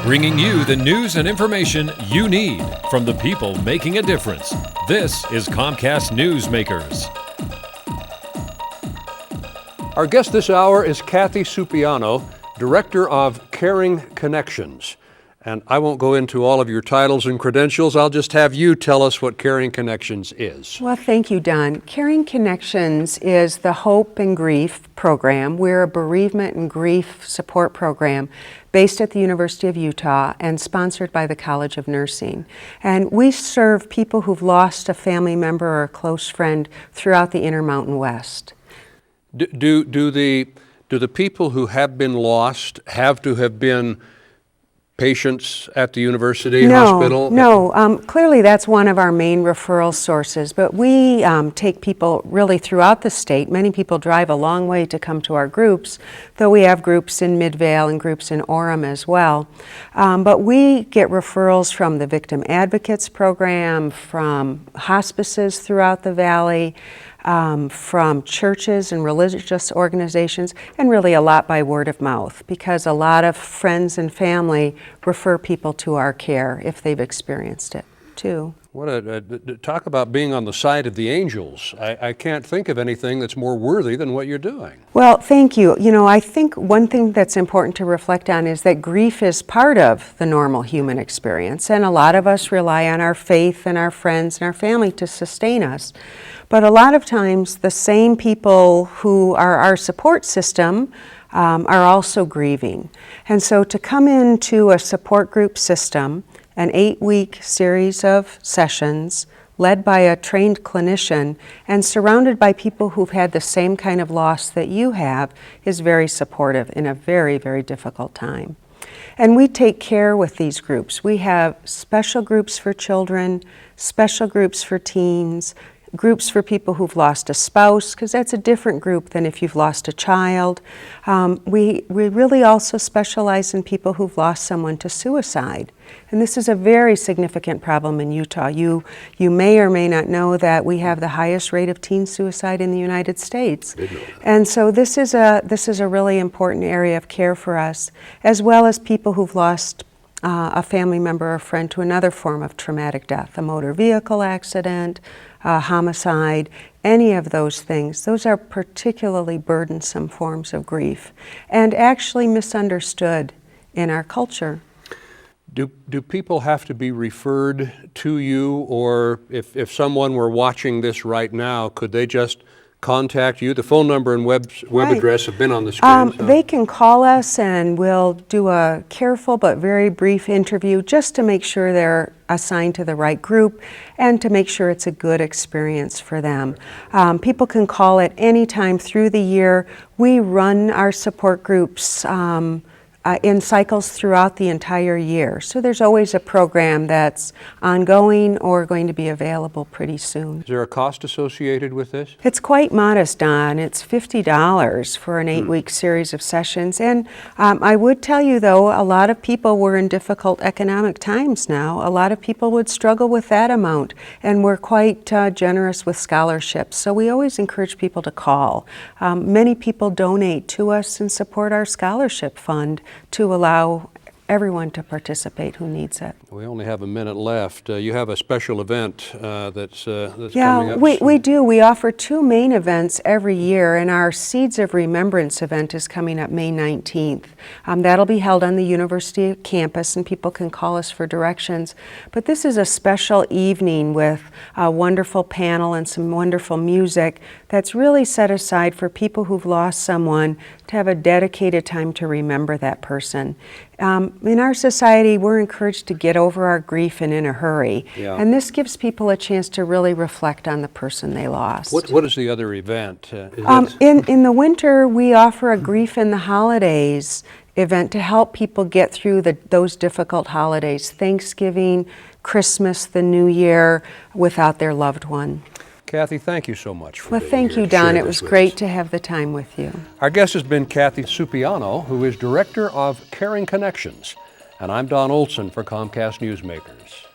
bringing you the news and information you need from the people making a difference. This is Comcast Newsmakers. Our guest this hour is Kathie Supiano, Director of Caring Connections. And I won't go into all of your titles and credentials. I'll just have you tell us what Caring Connections is. Well, thank you, Don. Caring Connections is the Hope and Grief program. We're a bereavement and grief support program based at the University of Utah and sponsored by the College of Nursing. And we serve people who've lost a family member or a close friend throughout the Intermountain West. Do the people who have been lost have to have been patients at the university hospital? No, clearly that's one of our main referral sources, but we take people really throughout the state. Many people drive a long way to come to our groups, though we have groups in Midvale and groups in Orem as well. But we get referrals from the Victim Advocates Program, from hospices throughout the valley, from churches and religious organizations, and really a lot by word of mouth, because a lot of friends and family refer people to our care if they've experienced it too. Talk about being on the side of the angels. I can't think of anything that's more worthy than what you're doing. Well, thank you. You know, I think one thing that's important to reflect on is that grief is part of the normal human experience, and a lot of us rely on our faith and our friends and our family to sustain us. But a lot of times the same people who are our support system are also grieving. And so to come into a support group system, an 8-week series of sessions led by a trained clinician and surrounded by people who've had the same kind of loss that you have is very supportive in a very, very difficult time. And we take care with these groups. We have special groups for children, special groups for teens, groups for people who've lost a spouse, because that's a different group than if you've lost a child. We really also specialize in people who've lost someone to suicide. And this is a very significant problem in Utah. You may or may not know that we have the highest rate of teen suicide in the United States. And so this is a really important area of care for us, as well as people who've lost a family member or friend to another form of traumatic death, a motor vehicle accident, homicide, any of those things. Those are particularly burdensome forms of grief and actually misunderstood in our culture. Do people have to be referred to you, or if someone were watching this right now, could they just contact you? The phone number and web address have been on the screen. They can call us and we'll do a careful but very brief interview just to make sure they're assigned to the right group and to make sure it's a good experience for them. People can call at any time through the year. We run our support groups in cycles throughout the entire year. So there's always a program that's ongoing or going to be available pretty soon. Is there a cost associated with this? It's quite modest, Don. It's $50 for an 8-week series of sessions. And I would tell you, though, a lot of people were in difficult economic times now. A lot of people would struggle with that amount. And we're quite generous with scholarships. So we always encourage people to call. Many people donate to us and support our scholarship fund to allow everyone to participate who needs it. We only have a minute left. You have a special event that's coming up. Yeah, we do. We offer 2 main events every year, and our Seeds of Remembrance event is coming up May 19th. That'll be held on the university campus, and people can call us for directions. But this is a special evening with a wonderful panel and some wonderful music that's really set aside for people who've lost someone to have a dedicated time to remember that person. In our society, we're encouraged to get over our grief and in a hurry. Yeah. And this gives people a chance to really reflect on the person they lost. What is the other event? In the winter, we offer a Grief in the Holidays event to help people get through those difficult holidays, Thanksgiving, Christmas, the New Year, without their loved one. Kathie, thank you so much for being here. Well, thank you, Don. It was great to have the time with you. Our guest has been Kathie Supiano, who is Director of Caring Connections. And I'm Don Ohlson for Comcast Newsmakers.